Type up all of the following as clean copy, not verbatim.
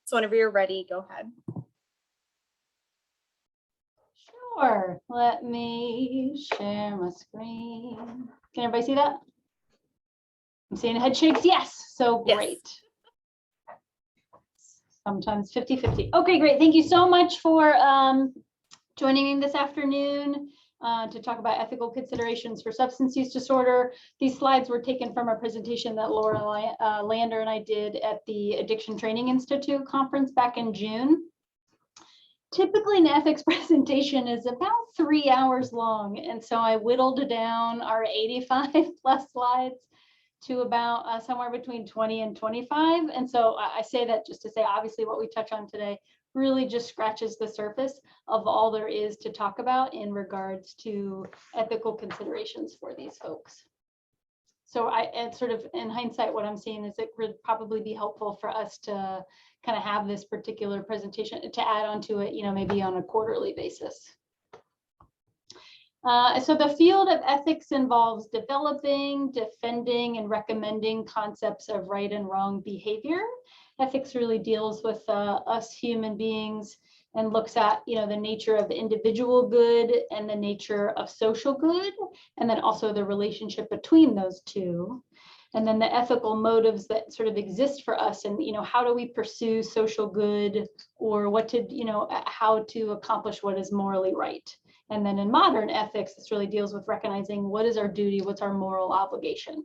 So whenever you're ready, go ahead. Sure. Let me share my screen. Can everybody see that? I'm seeing head shakes. Yes. So great. Yes. Sometimes 50-50. Okay, great. Thank you so much for joining me this afternoon to talk about ethical considerations for substance use disorder. These slides were taken from a presentation that Laura Lander and I did at the Addiction Training Institute conference back in June. Typically, an ethics presentation is about 3 hours long, and so I whittled down our 85 plus slides to about somewhere between 20 and 25. And so I say that just to say, obviously, what we touch on today really just scratches the surface of all there is to talk about in regards to ethical considerations for these folks. So and sort of in hindsight, what I'm seeing is it would probably be helpful for us to kind of have this particular presentation to add onto it, maybe on a quarterly basis. So the field of ethics involves developing, defending, and recommending concepts of right and wrong behavior. Ethics really deals with us human beings and looks at, the nature of individual good and the nature of social good, and then also the relationship between those two. And then the ethical motives that sort of exist for us, and how do we pursue social good, or how to accomplish what is morally right. And then in modern ethics, this really deals with recognizing what is our duty, what's our moral obligation.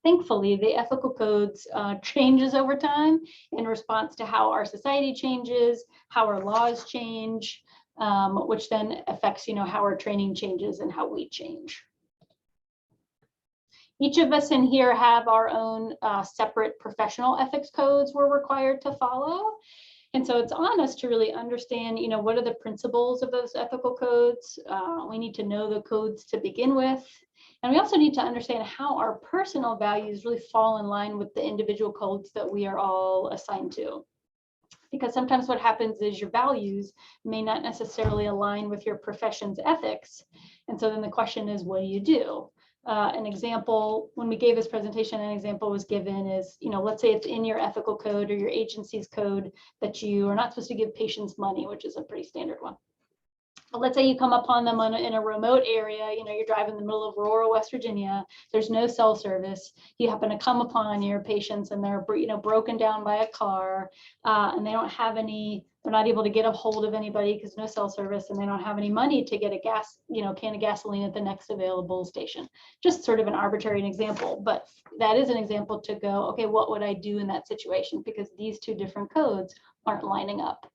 Thankfully, the ethical codes changes over time in response to how our society changes, how our laws change, which then affects, how our training changes and how we change. Each of us in here have our own separate professional ethics codes we're required to follow. And so it's on us to really understand, what are the principles of those ethical codes. We need to know the codes to begin with. And we also need to understand how our personal values really fall in line with the individual codes that we are all assigned to. Because sometimes what happens is your values may not necessarily align with your profession's ethics. And so then the question is, what do you do? An example, when we gave this presentation, an example was given is, let's say it's in your ethical code or your agency's code that you are not supposed to give patients money, which is a pretty standard one. But let's say you come upon them in a remote area, you're driving in the middle of rural West Virginia, there's no cell service, you happen to come upon your patients and they're, broken down by a car, and they don't have they're not able to get a hold of anybody because no cell service, and they don't have any money to get a can of gasoline at the next available station. Just sort of an arbitrary example, but that is an example to go, okay, what would I do in that situation? Because these two different codes aren't lining up.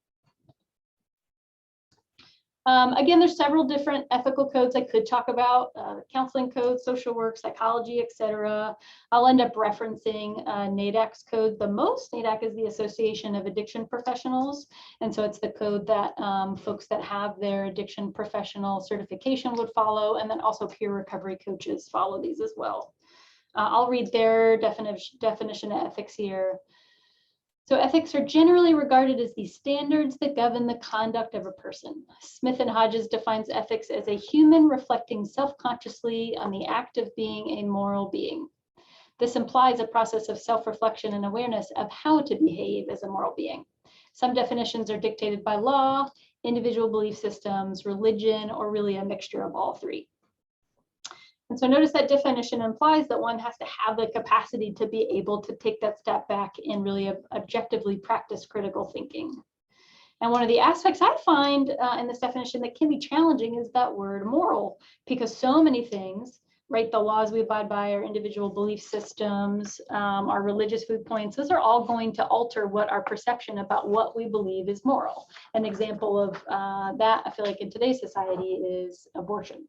Again, there's several different ethical codes I could talk about, counseling codes, social work, psychology, etc. I'll end up referencing NADAC's code the most. NADAC is the Association of Addiction Professionals. And so it's the code that folks that have their addiction professional certification would follow. And then also peer recovery coaches follow these as well. I'll read their definition of ethics here. So ethics are generally regarded as the standards that govern the conduct of a person. Smith and Hodges defines ethics as a human reflecting self-consciously on the act of being a moral being. This implies a process of self-reflection and awareness of how to behave as a moral being. Some definitions are dictated by law, individual belief systems, religion, or really a mixture of all three. And so notice that definition implies that one has to have the capacity to be able to take that step back and really objectively practice critical thinking. And one of the aspects I find in this definition that can be challenging is that word moral, because so many things, right, the laws we abide by, our individual belief systems, our religious viewpoints, those are all going to alter what our perception about what we believe is moral. An example of that, I feel like in today's society, is abortion.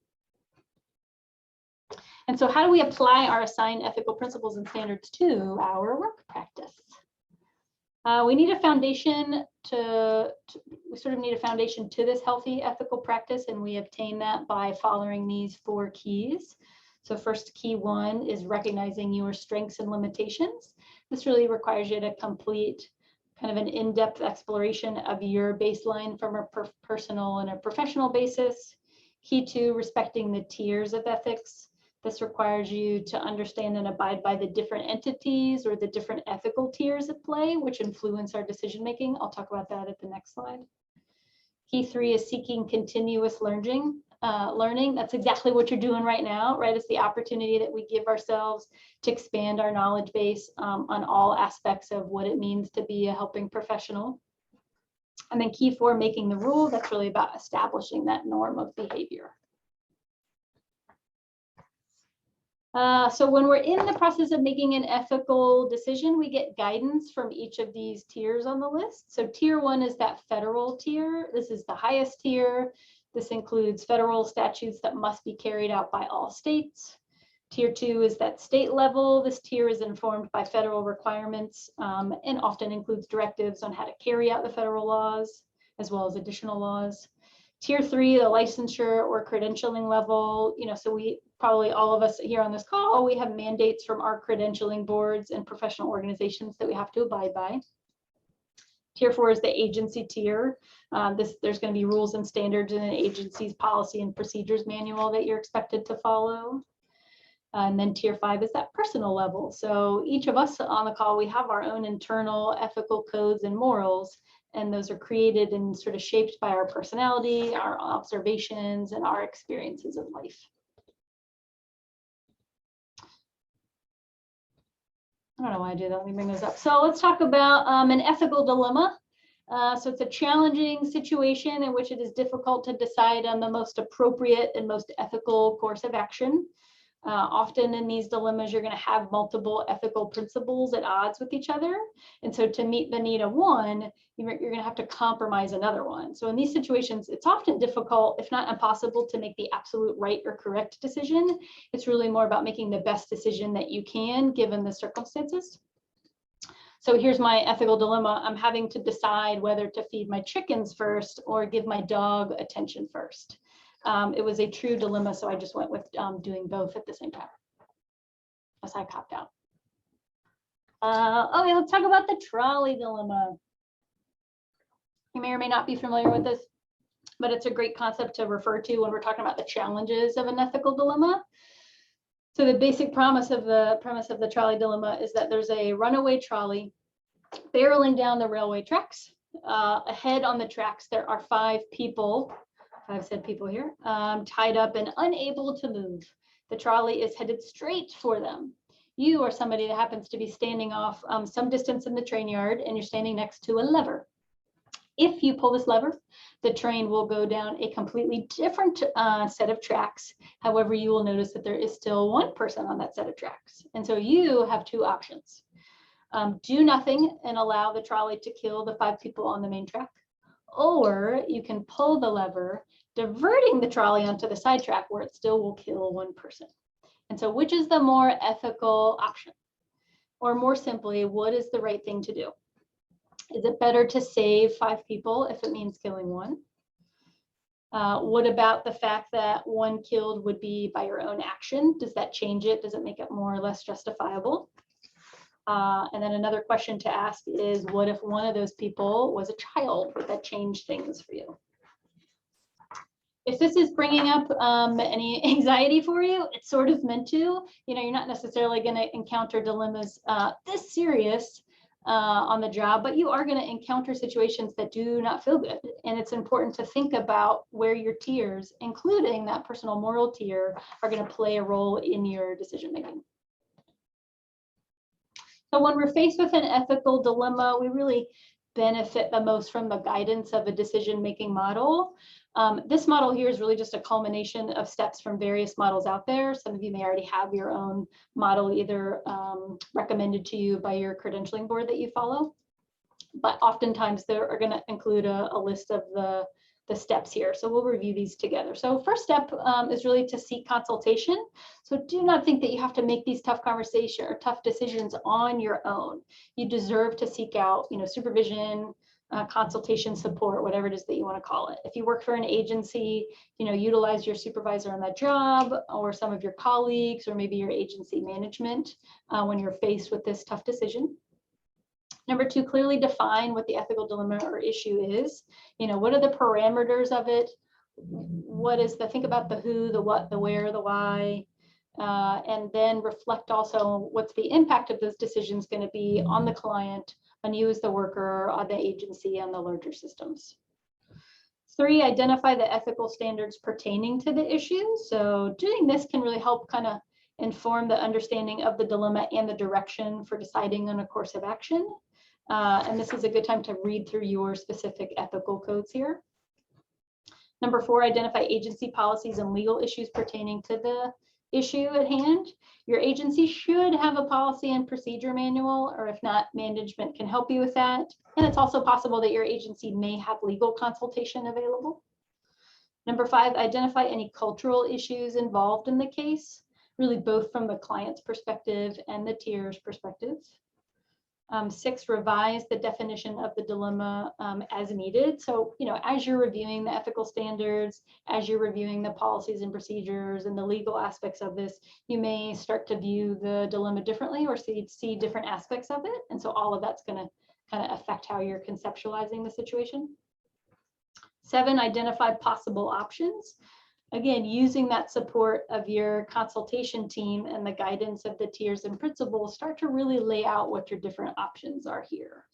And so how do we apply our assigned ethical principles and standards to our work practice? We need a foundation we sort of need a foundation to this healthy ethical practice, and we obtain that by following these 4 keys. So first, key 1 is recognizing your strengths and limitations. This really requires you to complete kind of an in-depth exploration of your baseline from a personal and a professional basis. Key 2, respecting the tiers of ethics. This requires you to understand and abide by the different entities or the different ethical tiers at play, which influence our decision-making. I'll talk about that at the next slide. Key 3 is seeking continuous learning. That's exactly what you're doing right now, right? It's the opportunity that we give ourselves to expand our knowledge base on all aspects of what it means to be a helping professional. And then key 4, making the rule. That's really about establishing that norm of behavior. So when we're in the process of making an ethical decision, we get guidance from each of these tiers on the list. So tier 1 is that federal tier. This is the highest tier. This includes federal statutes that must be carried out by all states. Tier 2 is that state level. This tier is informed by federal requirements and often includes directives on how to carry out the federal laws, as well as additional laws. Tier 3, the licensure or credentialing level, so we probably, all of us here on this call, we have mandates from our credentialing boards and professional organizations that we have to abide by. Tier 4 is the agency tier. There's going to be rules and standards in an agency's policy and procedures manual that you're expected to follow. And then tier 5 is that personal level. So each of us on the call, we have our own internal ethical codes and morals, and those are created and sort of shaped by our personality, our observations, and our experiences of life. I don't know why I do that. Let me bring those up. So let's talk about an ethical dilemma. So it's a challenging situation in which it is difficult to decide on the most appropriate and most ethical course of action. Often in these dilemmas, you're going to have multiple ethical principles at odds with each other. And so to meet the need of one, you're going to have to compromise another one. So in these situations, it's often difficult, if not impossible, to make the absolute right or correct decision. It's really more about making the best decision that you can, given the circumstances. So here's my ethical dilemma. I'm having to decide whether to feed my chickens first or give my dog attention first. It was a true dilemma, so I just went with doing both at the same time, as I copped out. Okay, let's talk about the trolley dilemma. You may or may not be familiar with this, but it's a great concept to refer to when we're talking about the challenges of an ethical dilemma. So the basic premise of the trolley dilemma is that there's a runaway trolley barreling down the railway tracks. Ahead on the tracks, there are 5 people. I've said people here, tied up and unable to move. The trolley is headed straight for them. You are somebody that happens to be standing off some distance in the train yard, and you're standing next to a lever. If you pull this lever, the train will go down a completely different set of tracks. However, you will notice that there is still one person on that set of tracks. And so you have 2 options. Do nothing and allow the trolley to kill the 5 people on the main track. Or you can pull the lever, diverting the trolley onto the side track where it still will kill 1 person. And so which is the more ethical option? Or more simply, what is the right thing to do? Is it better to save 5 people if it means killing 1? What about the fact that 1 killed would be by your own action? Does that change it? Does it make it more or less justifiable? And then another question to ask is, what if one of those people was a child? Would that change things for you? If this is bringing up any anxiety for you, it's sort of meant to. You're not necessarily going to encounter dilemmas this serious on the job, but you are going to encounter situations that do not feel good. And it's important to think about where your tiers, including that personal moral tier, are going to play a role in your decision making. So when we're faced with an ethical dilemma, we really benefit the most from the guidance of a decision-making model. This model here is really just a culmination of steps from various models out there. Some of you may already have your own model either recommended to you by your credentialing board that you follow, but oftentimes they are going to include a list of the steps here. So we'll review these together. So first step is really to seek consultation. So do not think that you have to make these tough conversations or tough decisions on your own. You deserve to seek out, supervision, consultation, support, whatever it is that you want to call it. If you work for an agency, utilize your supervisor on that job or some of your colleagues or maybe your agency management when you're faced with this tough decision. Number 2, clearly define what the ethical dilemma or issue is. What are the parameters of it? What is think about the who, the what, the where, the why. and then reflect also what's the impact of those decisions going to be on the client, on you as the worker, on the agency, and the larger systems. 3, identify the ethical standards pertaining to the issue. So doing this can really help kind of inform the understanding of the dilemma and the direction for deciding on a course of action. And this is a good time to read through your specific ethical codes here. Number 4, identify agency policies and legal issues pertaining to the issue at hand. Your agency should have a policy and procedure manual, or if not, management can help you with that. And it's also possible that your agency may have legal consultation available. Number 5, identify any cultural issues involved in the case, really both from the client's perspective and the tier's perspective. 6, revise the definition of the dilemma as needed. So, as you're reviewing the ethical standards, as you're reviewing the policies and procedures and the legal aspects of this, you may start to view the dilemma differently or see different aspects of it. And so all of that's going to kind of affect how you're conceptualizing the situation. 7, identify possible options. Again, using that support of your consultation team and the guidance of the tiers and principals, start to really lay out what your different options are here.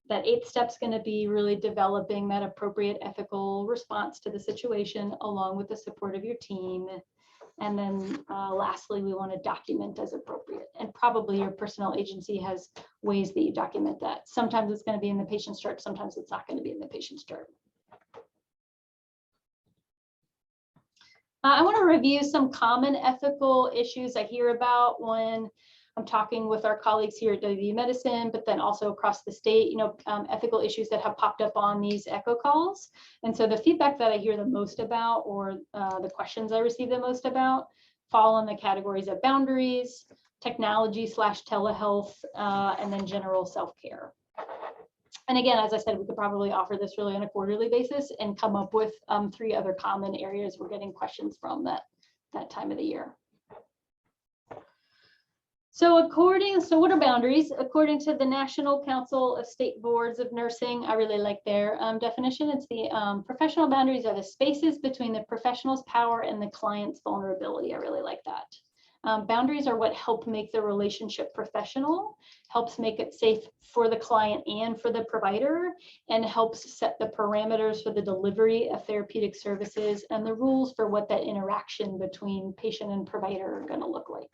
That 8th step is going to be really developing that appropriate ethical response to the situation along with the support of your team. And then lastly, we want to document as appropriate. And probably your personnel agency has ways that you document that. Sometimes it's going to be in the patient's chart, sometimes it's not going to be in the patient's chart. I want to review some common ethical issues I hear about when I'm talking with our colleagues here at WV Medicine, but then also across the state, ethical issues that have popped up on these echo calls. And so the feedback that I hear the most about, or the questions I receive the most about, fall in the categories of boundaries, technology/telehealth, and then general self-care. And again, as I said, we could probably offer this really on a quarterly basis and come up with 3 other common areas we're getting questions from that time of the year. So what are boundaries? According to the National Council of State Boards of Nursing, I really like their definition. It's the professional boundaries are the spaces between the professional's power and the client's vulnerability. I really like that. Boundaries are what help make the relationship professional, helps make it safe for the client and for the provider, and helps set the parameters for the delivery of therapeutic services and the rules for what that interaction between patient and provider are going to look like.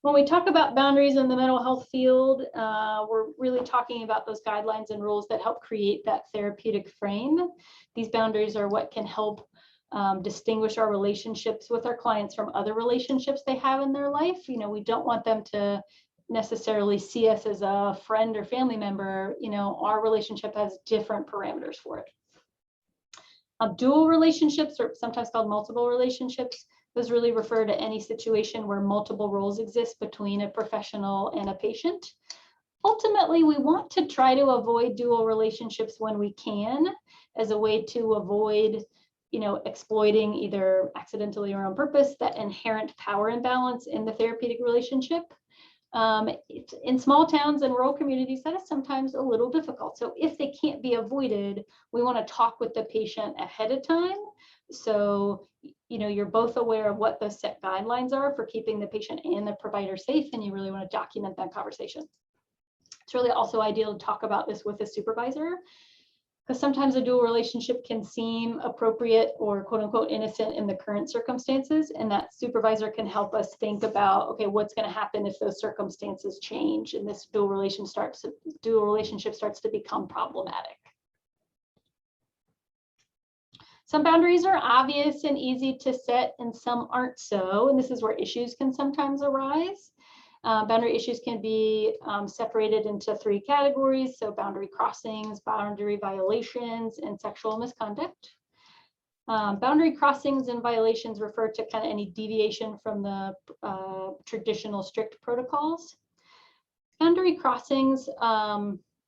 When we talk about boundaries in the mental health field, we're really talking about those guidelines and rules that help create that therapeutic frame. These boundaries are what can help distinguish our relationships with our clients from other relationships they have in their life. We don't want them to necessarily see us as a friend or family member. Our relationship has different parameters for it. Dual relationships, or sometimes called multiple relationships, those really refer to any situation where multiple roles exist between a professional and a patient. Ultimately, we want to try to avoid dual relationships when we can, as a way to avoid exploiting either accidentally or on purpose that inherent power imbalance in the therapeutic relationship. In small towns and rural communities, that is sometimes a little difficult. So if they can't be avoided, we want to talk with the patient ahead of time. So, you're both aware of what the set guidelines are for keeping the patient and the provider safe, and you really want to document that conversation. It's really also ideal to talk about this with a supervisor, because sometimes a dual relationship can seem appropriate or quote unquote innocent in the current circumstances, and that supervisor can help us think about, okay, what's going to happen if those circumstances change and this dual relationship starts to become problematic. Some boundaries are obvious and easy to set, and some aren't so, and this is where issues can sometimes arise. Boundary issues can be separated into 3 categories. So boundary crossings, boundary violations, and sexual misconduct. Boundary crossings and violations refer to kind of any deviation from the traditional strict protocols. Boundary crossings,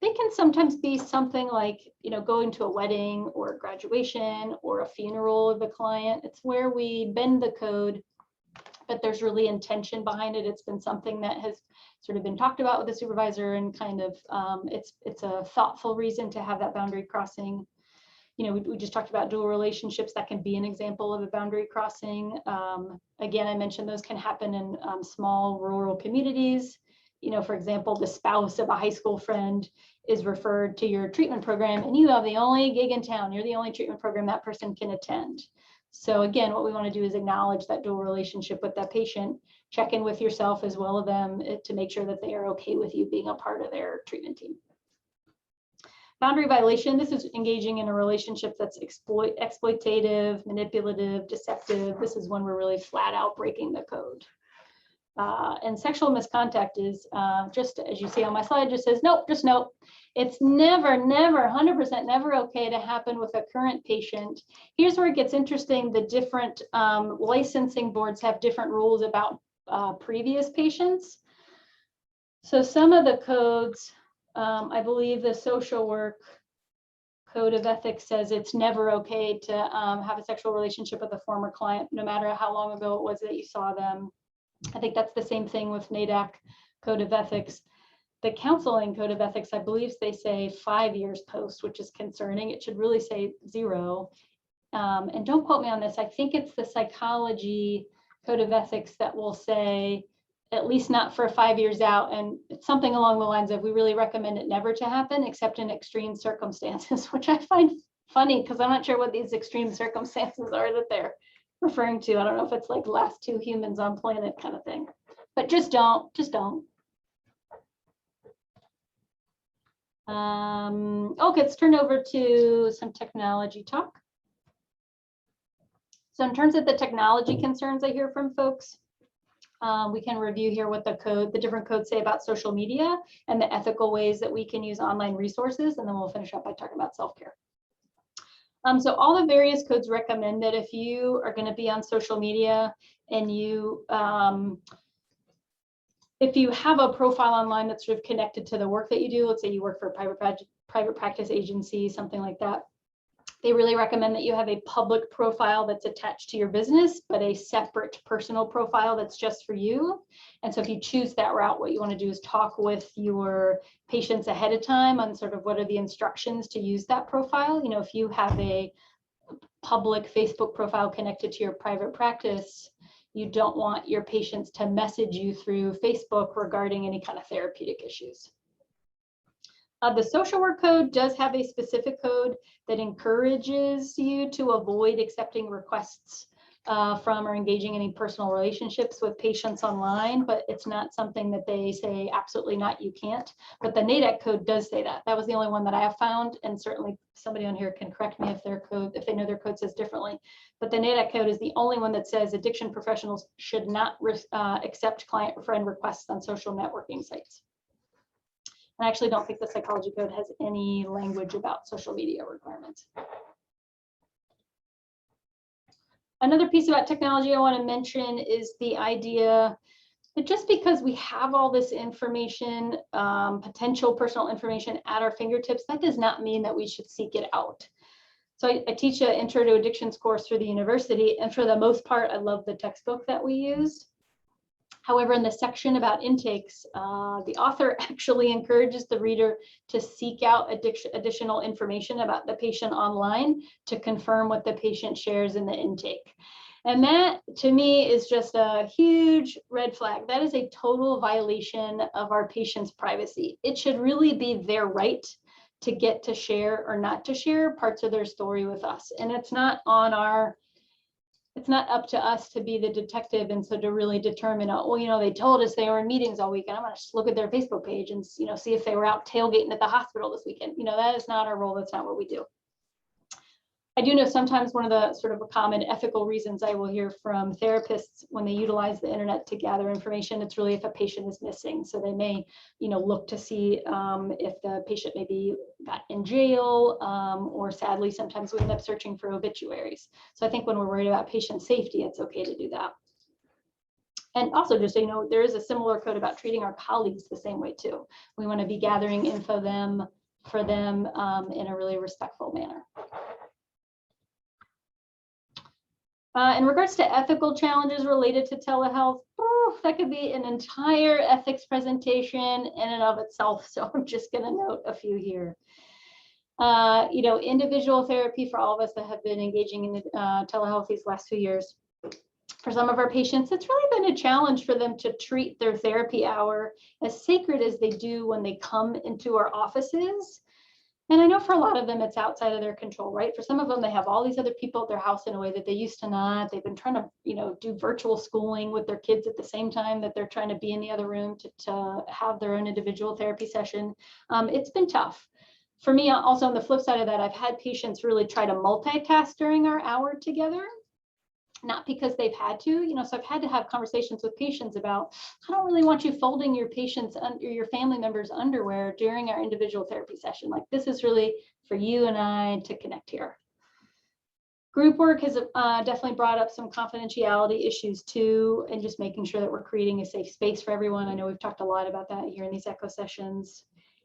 they can sometimes be something like, going to a wedding or a graduation or a funeral of a client. It's where we bend the code, but there's really intention behind it. It's been something that has sort of been talked about with the supervisor, and kind of it's a thoughtful reason to have that boundary crossing. we just talked about dual relationships. That can be an example of a boundary crossing. Again, I mentioned those can happen in small rural communities. For example, the spouse of a high school friend is referred to your treatment program, and you have the only gig in town. You're the only treatment program that person can attend. So again, what we want to do is acknowledge that dual relationship with that patient, check in with yourself as well as them to make sure that they are okay with you being a part of their treatment team. Boundary violation, this is engaging in a relationship that's exploitative, manipulative, deceptive. This is when we're really flat out breaking the code. And sexual misconduct is just, as you see on my slide, just says, nope, just nope. It's never, 100% never okay to happen with a current patient. Here's where it gets interesting. The different licensing boards have different rules about previous patients. So some of the codes, I believe the social work code of ethics says it's never okay to have a sexual relationship with a former client, no matter how long ago it was that you saw them. I think that's the same thing with NADAC code of ethics. The counseling code of ethics, I believe they say 5 years post, which is concerning. It should really say 0. And don't quote me on this. I think it's the psychology code of ethics that will say, at least not for 5 years out. And it's something along the lines of, we really recommend it never to happen except in extreme circumstances, which I find funny because I'm not sure what these extreme circumstances are that they're referring to. I don't know if it's like last 2 humans on planet kind of thing, but just don't. Okay, let's turn over to some technology talk. So in terms of the technology concerns I hear from folks, we can review here what the different codes say about social media and the ethical ways that we can use online resources, and then we'll finish up by talking about self-care. So all the various codes recommend that if you are going to be on social media and if you have a profile online that's sort of connected to the work that you do, let's say you work for a private practice agency, something like that, they really recommend that you have a public profile that's attached to your business, but a separate personal profile that's just for you. And so if you choose that route, what you want to do is talk with your patients ahead of time on sort of what are the instructions to use that profile. If you have a public Facebook profile connected to your private practice, you don't want your patients to message you through Facebook regarding any kind of therapeutic issues. The social work code does have a specific code that encourages you to avoid accepting requests from or engaging in any personal relationships with patients online, but it's not something that they say absolutely not, you can't. But the NADAC code does say that. That was the only one that I have found, and certainly somebody on here can correct me if they know their code says differently. But the NADAC code is the only one that says addiction professionals should not accept client or friend requests on social networking sites. I actually don't think the psychology code has any language about social media requirements. Another piece about technology I want to mention is the idea that just because we have all this information, potential personal information at our fingertips, that does not mean that we should seek it out. So I teach an Intro to Addictions course through the university, and for the most part, I love the textbook that we used. However, in the section about intakes, the author actually encourages the reader to seek out additional information about the patient online to confirm what the patient shares in the intake. And that, to me, is just a huge red flag. That is a total violation of our patient's privacy. It should really be their right to get to share or not to share parts of their story with us. And it's not up to us to be the detective and so to really determine, well, they told us they were in meetings all weekend. I'm going to just look at their Facebook page and, see if they were out tailgating at the hospital this weekend. That is not our role. That's not what we do. I do know sometimes one of the sort of common ethical reasons I will hear from therapists when they utilize the internet to gather information, it's really if a patient is missing. So they may, look to see if the patient maybe got in jail, or sadly, sometimes we end up searching for obituaries. So I think when we're worried about patient safety, it's okay to do that. And also just so there is a similar code about treating our colleagues the same way too. We want to be gathering info for them in a really respectful manner. In regards to ethical challenges related to telehealth, that could be an entire ethics presentation in and of itself. So I'm just going to note a few here. Individual therapy for all of us that have been engaging in telehealth these last few years. For some of our patients, it's really been a challenge for them to treat their therapy hour as sacred as they do when they come into our offices. And I know for a lot of them, it's outside of their control, right? For some of them, they have all these other people at their house in a way that they used to not. They've been trying to, do virtual schooling with their kids at the same time that they're trying to be in the other room to have their own individual therapy session. It's been tough. For me, also on the flip side of that, I've had patients really try to multitask during our hour together. Not because they've had to, so I've had to have conversations with patients about, I don't really want you folding your patients or your family members' underwear during our individual therapy session. Like, this is really for you and I to connect here. Group work has definitely brought up some confidentiality issues too, and just making sure that we're creating a safe space for everyone. I know we've talked a lot about that here in these echo sessions.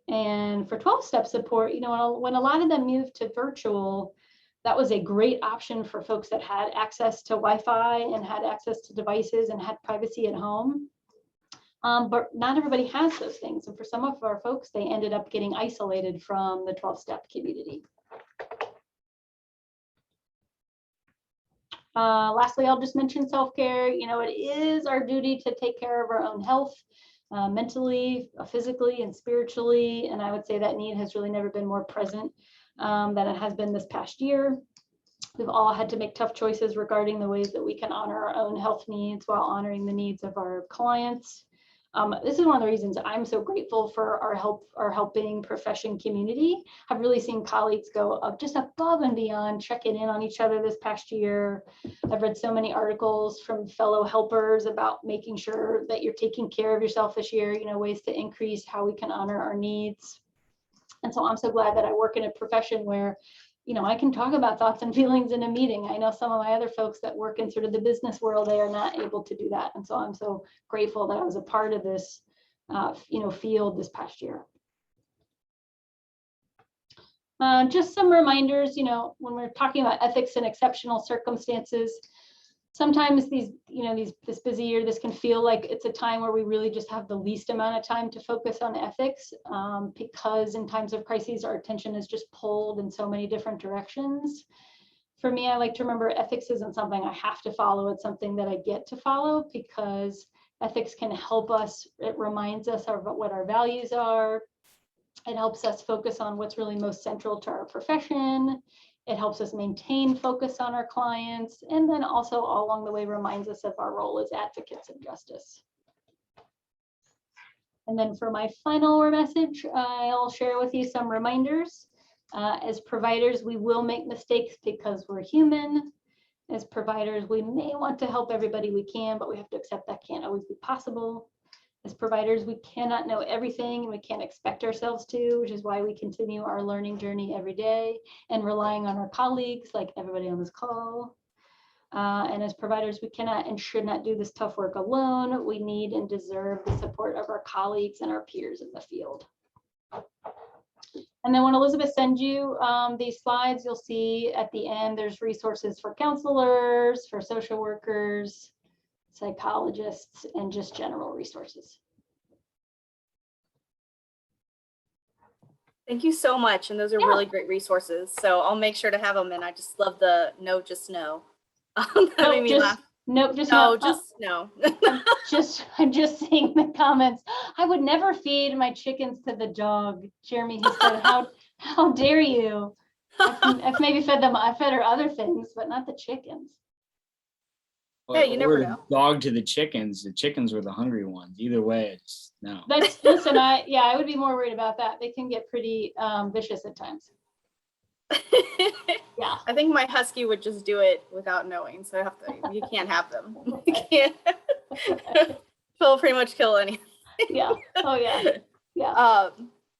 And for 12-step support, when a lot of them moved to virtual, that was a great option for folks that had access to Wi-Fi and had access to devices and had privacy at home. But not everybody has those things. And for some of our folks, they ended up getting isolated from the 12-step community. Lastly, I'll just mention self-care. It is our duty to take care of our own health, mentally, physically, and spiritually. And I would say that need has really never been more present than it has been this past year. We've all had to make tough choices regarding the ways that we can honor our own health needs while honoring the needs of our clients. This is one of the reasons I'm so grateful for our helping profession community. I've really seen colleagues go up just above and beyond, checking in on each other this past year. I've read so many articles from fellow helpers about making sure that you're taking care of yourself this year, ways to increase how we can honor our needs. And so I'm so glad that I work in a profession where, I can talk about thoughts and feelings in a meeting. I know some of my other folks that work in sort of the business world, they are not able to do that. And so I'm so grateful that I was a part of this, field this past year. Just some reminders, when we're talking about ethics in exceptional circumstances, sometimes this busy year, this can feel like it's a time where we really just have the least amount of time to focus on ethics, because in times of crises, our attention is just pulled in so many different directions. For me, I like to remember ethics isn't something I have to follow. It's something that I get to follow, because ethics can help us. It reminds us of what our values are. It helps us focus on what's really most central to our profession. It helps us maintain focus on our clients, and then also all along the way reminds us of our role as advocates of justice. And then for my final message, I'll share with you some reminders. As providers, we will make mistakes because we're human. As providers, we may want to help everybody we can, but we have to accept that can't always be possible. As providers, we cannot know everything, and we can't expect ourselves to, which is why we continue our learning journey every day and relying on our colleagues, like everybody on this call. And as providers, we cannot and should not do this tough work alone. We need and deserve the support of our colleagues and our peers in the field. And then when Elizabeth sends you these slides, you'll see at the end, there's resources for counselors, for social workers, psychologists, and just general resources. Thank you so much. And those are really great resources. So I'll make sure to have them. And I just love the no, just no. That made me laugh. Nope, just no. No, Just no. I'm just seeing the comments. I would never feed my chickens to the dog. Jeremy has said, how dare you? I've maybe fed them, I fed her other things, but not the chickens. Hey, you never know. Dog to the chickens were the hungry ones. Either way, it's no. Listen, I would be more worried about that. They can get pretty vicious at times. Yeah. I think my husky would just do it without knowing. So you can't have them. You can't. He'll pretty much kill anything. Yeah. Oh yeah. Yeah.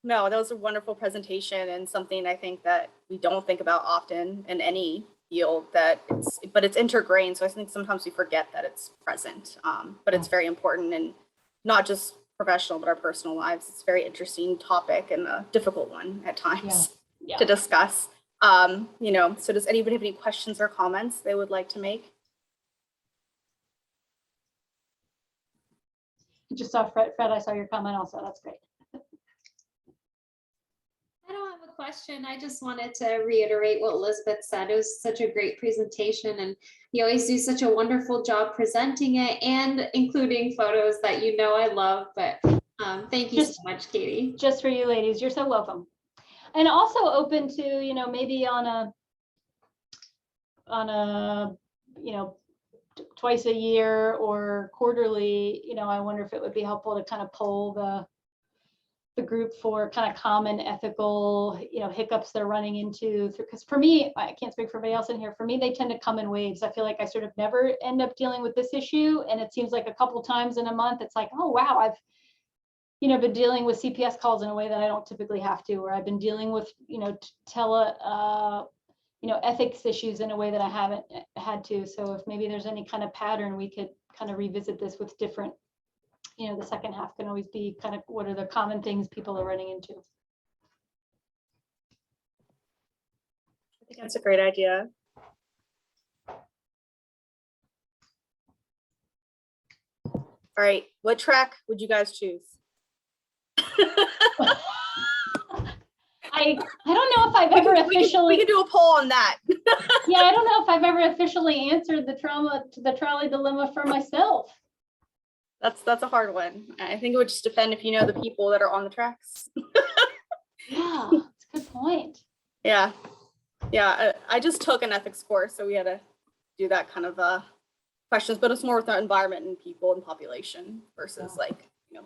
No, that was a wonderful presentation, and something I think that we don't think about often in any field, but it's intergrained. So I think sometimes we forget that it's present, but it's very important, and not just professional, but our personal lives. It's a very interesting topic and a difficult one at times to discuss. So does anybody have any questions or comments they would like to make? I just saw Fred, I saw your comment also. That's great. I don't have a question. question. I just wanted to reiterate what Elizabeth said. It was such a great presentation, and you always do such a wonderful job presenting it and including photos that I love. But thank you so much, Katie. Just for you ladies, you're so welcome. And also open to, maybe on a, twice a year or quarterly, I wonder if it would be helpful to kind of poll the group for kind of common ethical, hiccups they're running into. Because for me, I can't speak for everybody else in here. For me, they tend to come in waves. I feel like I sort of never end up dealing with this issue. And it seems like a couple times in a month, it's like, oh, wow, I've been dealing with CPS calls in a way that I don't typically have to, or I've been dealing with, ethics issues in a way that I haven't had to. So if maybe there's any kind of pattern, we could kind of revisit this with different, the second half can always be kind of what are the common things people are running into. I think that's a great idea. All right, what track would you guys choose? I don't know if I've ever officially. We can do a poll on that. Yeah, I don't know if I've ever officially answered the trolley dilemma for myself. That's a hard one. I think it would just depend if you know the people that are on the tracks. Yeah, that's a good point. Yeah. I just took an ethics course, so we had to do that kind of questions, but it's more with our environment and people and population versus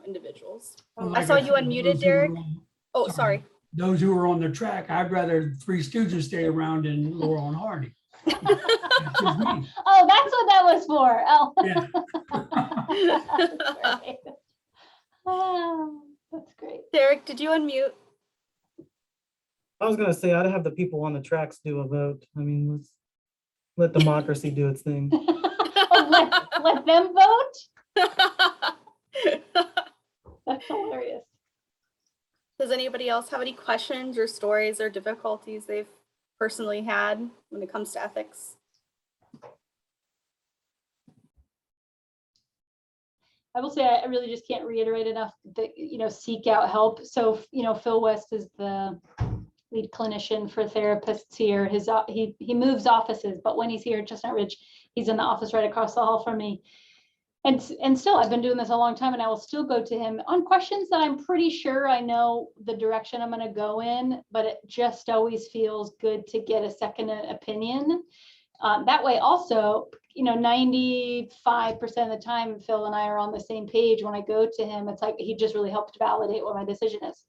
individuals. Well, I saw you said, unmuted, those who were Derek. on- Oh, sorry. Those who were on the track, I'd rather Three Stooges stay around than Laurel and Hardy. That's just me. Oh, that's what that was for. Oh, Yeah. that's great. Oh, that's great. Derek, did you unmute? I was gonna say I'd have the people on the tracks do a vote. I mean, let's let democracy do its thing. Oh, let them vote? That's hilarious. Does anybody else have any questions or stories or difficulties they've personally had when it comes to ethics? I will say I really just can't reiterate enough that, seek out help. So, Phil West is the lead clinician for therapists here. He moves offices, but when he's here at Chestnut Ridge, he's in the office right across the hall from me. And still, I've been doing this a long time, and I will still go to him on questions that I'm pretty sure I know the direction I'm going to go in, but it just always feels good to get a second opinion. That way also, 95% of the time, Phil and I are on the same page. When I go to him, it's like he just really helped validate what my decision is.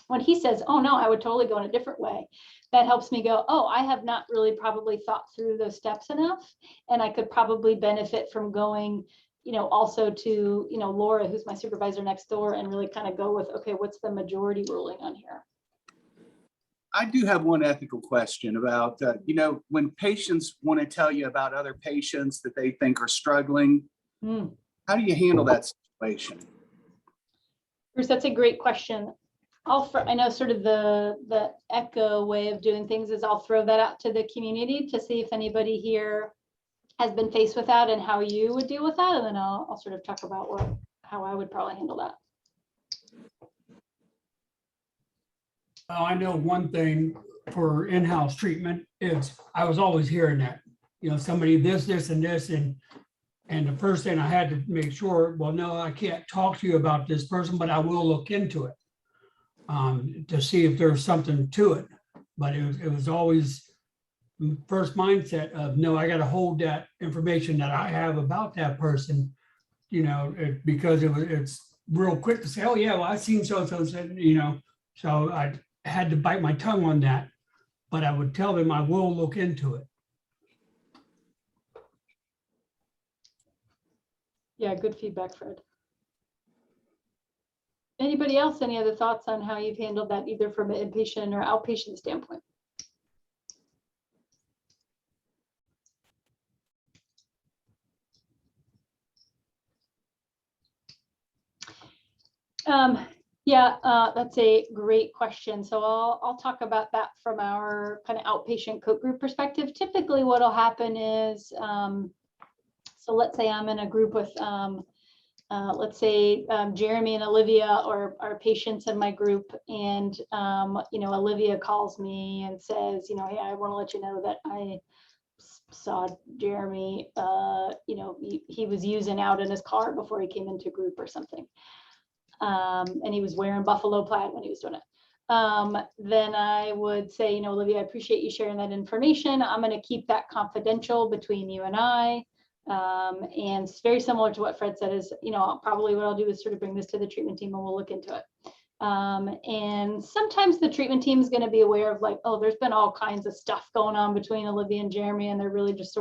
When he says, oh no, I would totally go in a different way, that helps me go, oh, I have not really probably thought through those steps enough. And I could probably benefit from going, also to, Laura, who's my supervisor next door, and really kind of go with, okay, what's the majority ruling on here? I do have one ethical question about, when patients want to tell you about other patients that they think are struggling, how do you handle that situation? Bruce, that's a great question. I know sort of the echo way of doing things is I'll throw that out to the community to see if anybody here has been faced with that and how you would deal with that. And then I'll sort of talk about how I would probably handle that. I know one thing for in-house treatment is I was always hearing that, somebody this, and this, and the first thing I had to make sure, well, no, I can't talk to you about this person, but I will look into it to see if there's something to it. But it was always first mindset of, no, I got to hold that information that I have about that person, because it's real quick to say, oh yeah, well, I've seen so-and-so said, so I had to bite my tongue on that, but I would tell them I will look into it. Yeah, good feedback, Fred. Anybody else, any other thoughts on how you've handled that, either from an inpatient or outpatient standpoint? That's a great question. So I'll talk about that from our kind of outpatient coat group perspective. Typically what'll happen is, so let's say I'm in a group with let's say Jeremy and Olivia are patients in my group, and Olivia calls me and says, hey, I want to let you know that I saw Jeremy, he was using out in his car before he came into group or something. And he was wearing buffalo plaid when he was doing it. Then I would say, Olivia, I appreciate you sharing that information. I'm going to keep that confidential between you and I. And it's very similar to what Fred said is, probably what I'll do is sort of bring this to the treatment team and we'll look into it. And sometimes the treatment team is going to be aware of like, oh, there's been all kinds of stuff going on between Olivia and Jeremy, and they're really just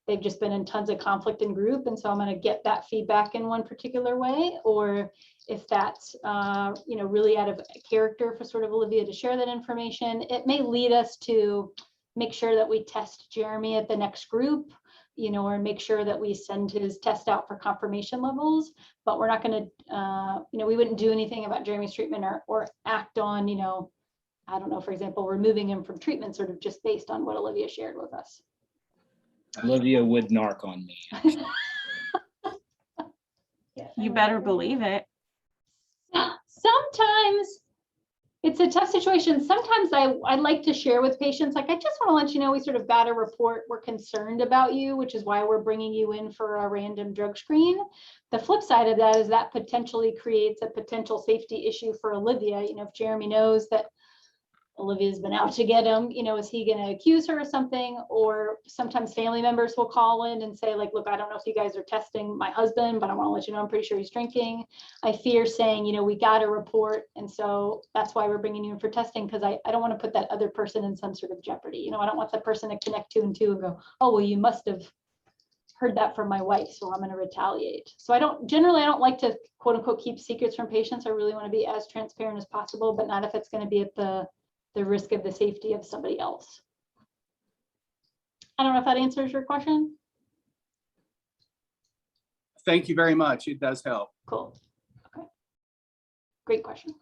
they've just been in tons of conflict in group. And so I'm going to get that feedback in one particular way. Or if that's, really out of character for sort of Olivia to share that information, it may lead us to make sure that we test Jeremy at the next group, or make sure that we send his test out for confirmation levels, but we're not going to, we wouldn't do anything about Jeremy's treatment or act on, I don't know, for example, removing him from treatment sort of just based on what Olivia shared with us. Olivia would narc on me. You better believe it. Sometimes it's a tough situation. Sometimes I'd like to share with patients, like, I just want to let you know we sort of got a report. We're concerned about you, which is why we're bringing you in for a random drug screen. The flip side of that is that potentially creates a potential safety issue for Olivia. If Jeremy knows that Olivia's been out to get him, is he going to accuse her of something? Or sometimes family members will call in and say, like, look, I don't know if you guys are testing my husband, but I want to let you know I'm pretty sure he's drinking. I fear saying, we got a report. And so that's why we're bringing you in for testing, because I don't want to put that other person in some sort of jeopardy. I don't want that person to connect 2 and 2 and go, oh, well, you must have heard that from my wife, so I'm going to retaliate. So I don't like to quote unquote keep secrets from patients. I really want to be as transparent as possible, but not if it's going to be at the risk of the safety of somebody else. I don't know if that answers your question. Thank you very much. It does help. Cool. Okay. Great question.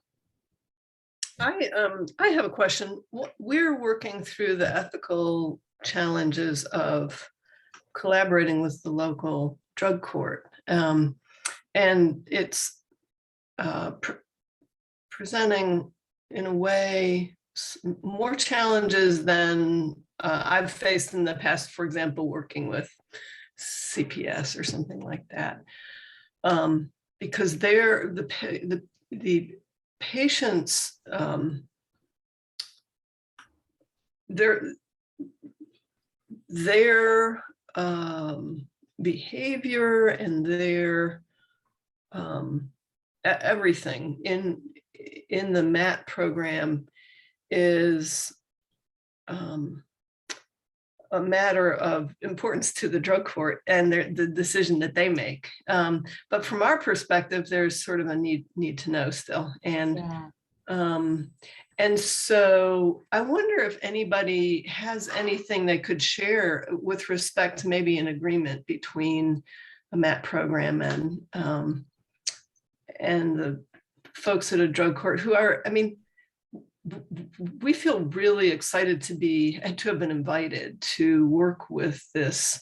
I have a question. We're working through the ethical challenges of collaborating with the local drug court. And it's presenting in a way more challenges than I've faced in the past, for example, working with CPS or something like that, because the patients, their behavior and their everything in the MAT program is a matter of importance to the drug court and the decision that they make. But from our perspective, there's sort of a need to know still. And so I wonder if anybody has anything they could share with respect to maybe an agreement between a MAT program and the folks at a drug court who are, we feel really excited to have been invited to work with this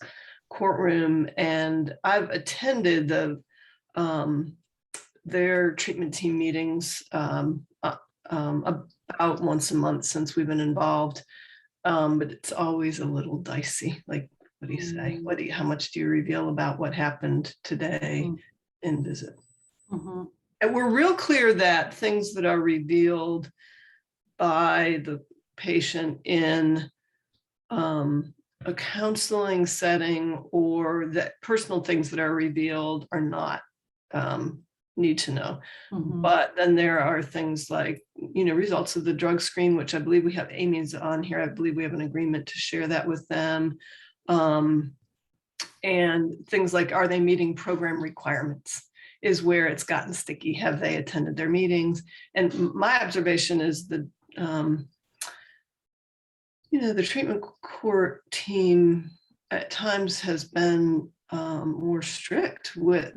courtroom, and I've attended their treatment team meetings about once a month since we've been involved, but it's always a little dicey. Like, what do you say? How much do you reveal about what happened today in visit? And we're real clear that things that are revealed by the patient in a counseling setting, or that personal things that are revealed are not need to know. But then there are things like, results of the drug screen, which I believe we have Amy's on here. I believe we have an agreement to share that with them. And things like, are they meeting program requirements? Is where it's gotten sticky. Have they attended their meetings? And my observation is that the treatment court team at times has been more strict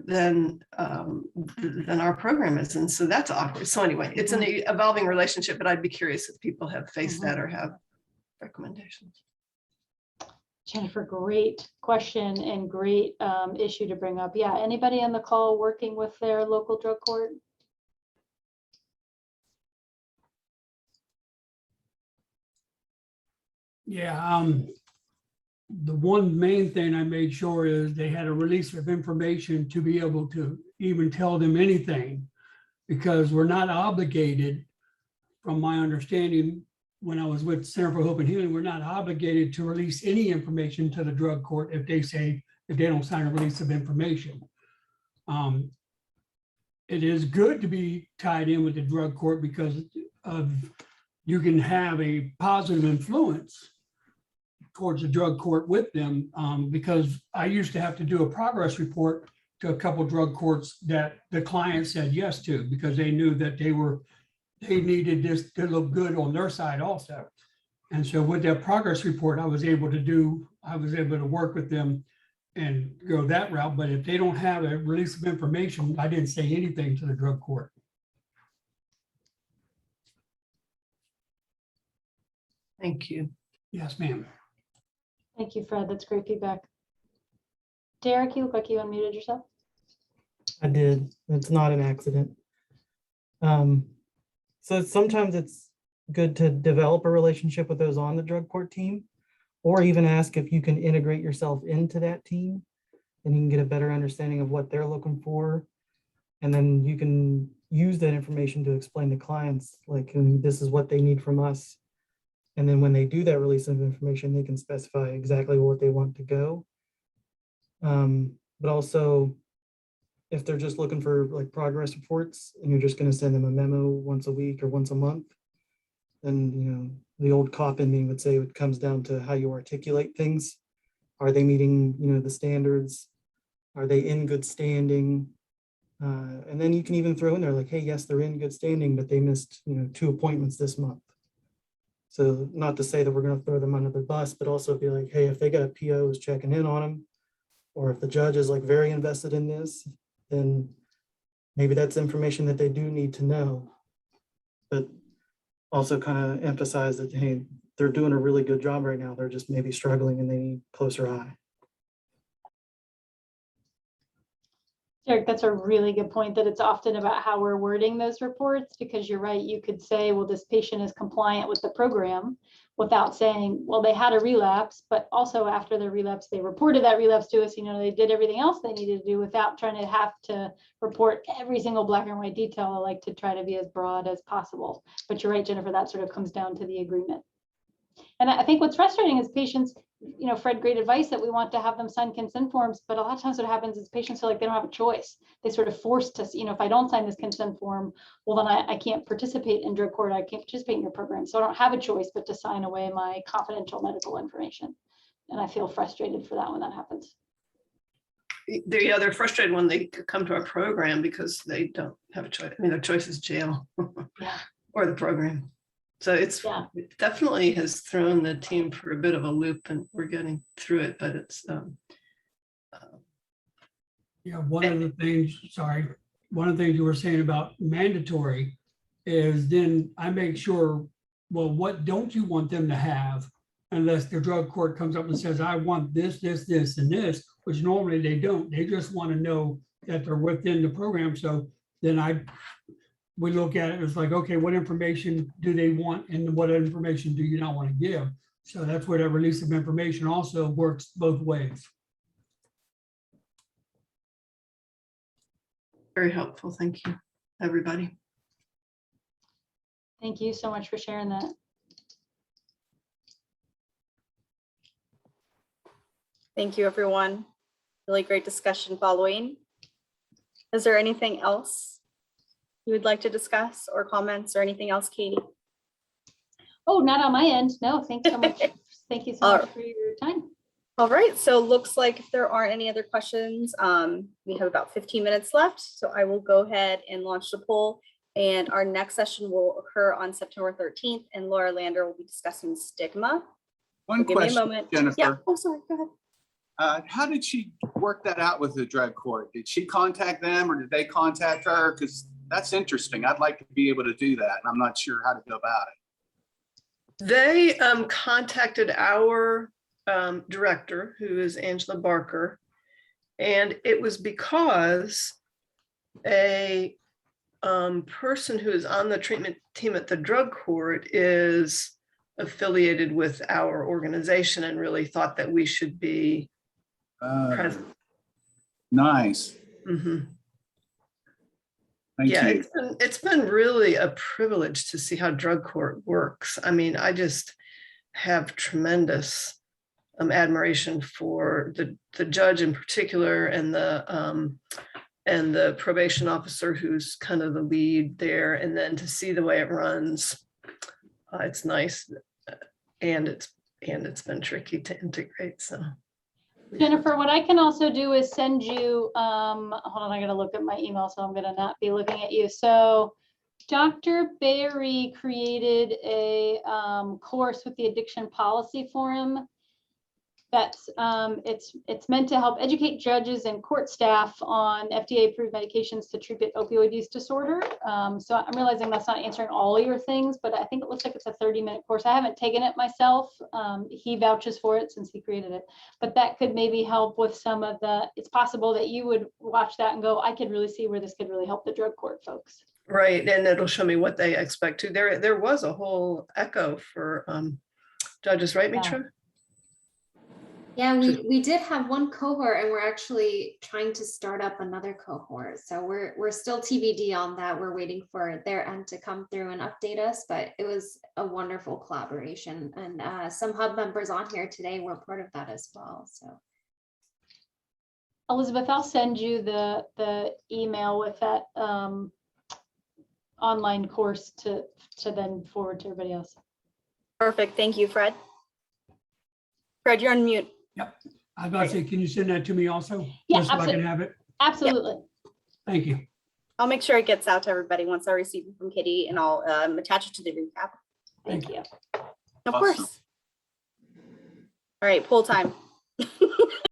than our program is, and so that's awkward. So anyway, it's an evolving relationship, but I'd be curious if people have faced that or have recommendations. Jennifer, great question and great issue to bring up. Yeah, anybody on the call working with their local drug court? Yeah, the one main thing I made sure is they had a release of information to be able to even tell them anything, because we're not obligated, from my understanding, when I was with Center for Hope and Healing, we're not obligated to release any information to the drug court if they don't sign a release of information. It is good to be tied in with the drug court because of you can have a positive influence towards the drug court with them, because I used to have to do a progress report to a couple drug courts that the client said yes to, because they knew that they needed this to look good on their side also. And so with that progress report, I was able to work with them and go that route. But if they don't have a release of information, I didn't say anything to the drug court. Thank you. Yes, ma'am. Thank you, Fred. That's great feedback. Derek, you look like you unmuted yourself. I did. It's not an accident. So sometimes it's good to develop a relationship with those on the drug court team, or even ask if you can integrate yourself into that team, and you can get a better understanding of what they're looking for. And then you can use that information to explain to clients, like, this is what they need from us. And then when they do that release of information, they can specify exactly what they want to go. But also, if they're just looking for like progress reports and you're just going to send them a memo once a week or once a month, then, the old cop in me would say it comes down to how you articulate things. Are they meeting, the standards? Are they in good standing? And then you can even throw in there like, hey, yes, they're in good standing, but they missed, 2 appointments this month. So not to say that we're going to throw them under the bus, but also be like, hey, if they got POs checking in on them, or if the judge is like very invested in this, then maybe that's information that they do need to know. But also kind of emphasize that, hey, they're doing a really good job right now. They're just maybe struggling and they need closer eye. Derek, that's a really good point, that it's often about how we're wording those reports, because you're right. You could say, well, this patient is compliant with the program, without saying, well, they had a relapse, but also after their relapse, they reported that relapse to us. They did everything else they needed to do, without trying to have to report every single black and white detail. I like to try to be as broad as possible. But you're right, Jennifer, that sort of comes down to the agreement. And I think what's frustrating is patients, Fred, great advice that we want to have them sign consent forms, but a lot of times what happens is patients feel like they don't have a choice. They sort of forced to, if I don't sign this consent form, well, then I can't participate in drug court. I can't participate in your program. So I don't have a choice but to sign away my confidential medical information. And I feel frustrated for that when that happens. They're frustrated when they come to our program because they don't have a choice. Their choice is jail Yeah. or the program. So it definitely has thrown the team for a bit of a loop, and we're getting through it, but it's one of the things you were saying about mandatory is then I make sure, well, what don't you want them to have, unless the drug court comes up and says, I want this, this, this, and this, which normally they don't. They just want to know that they're within the program. So then we look at it as like, okay, what information do they want and what information do you not want to give? So that's where that release of information also works both ways. very helpful. Thank you, everybody. Thank you so much for sharing that. Thank you, everyone. Really great discussion following. Is there anything else you would like to discuss, or comments, or anything else, Katie? Oh, not on my end. No, thanks so much. Thank you so much for your time. All right, so looks like if there aren't any other questions, we have about 15 minutes left. So I will go ahead and launch the poll, and our next session will occur on September 13th, and Laura Lander will be discussing stigma. One Give me a question, moment. Jennifer. Yeah. Oh, sorry. Go ahead. How did she work that out with the drug court? Did she contact them, or did they contact her? Because that's interesting. I'd like to be able to do that, and I'm not sure how to go about it. They contacted our director, who is Angela Barker. And it was because a person who is on the treatment team at the drug court is affiliated with our organization and really thought that we should be present. Nice. Mhm. Thank Yeah, you. it's been really a privilege to see how drug court works. I mean, I just have tremendous admiration for the judge in particular and the probation officer who's kind of the lead there. And then to see the way it runs, it's nice. And it's been tricky to integrate. So Jennifer, what I can also do is send you, hold on, I gotta look at my email, so I'm gonna not be looking at you. So Dr. Berry created a course with the Addiction Policy Forum. That's it's meant to help educate judges and court staff on FDA-approved medications to treat opioid use disorder. So I'm realizing that's not answering all your things, but I think it looks like it's a 30-minute course. I haven't taken it myself. He vouches for it since he created it, but that could maybe help with some of the. It's possible that you would watch that and go, I could really see where this could really help the drug court folks. right, and it'll show me what they expect to. There was a whole echo for judges, right, Mitra? Yeah, we did have one cohort, and we're actually trying to start up another cohort. So we're still TBD on that. We're waiting for their end to come through and update us, but it was a wonderful collaboration. And some hub members on here today were part of that as well. So Elizabeth, I'll send you the email with that online course to then forward to everybody else. Perfect. Thank you, Fred. Fred, you're on mute. Yep. I was about to say, can you send that to me also? Yeah, Just so I absolutely. can have it. Absolutely. Thank you. I'll make sure it gets out to everybody once I receive it from Kitty, and I'll attach it to the recap. Thank you. Of Awesome. course. All right, poll time.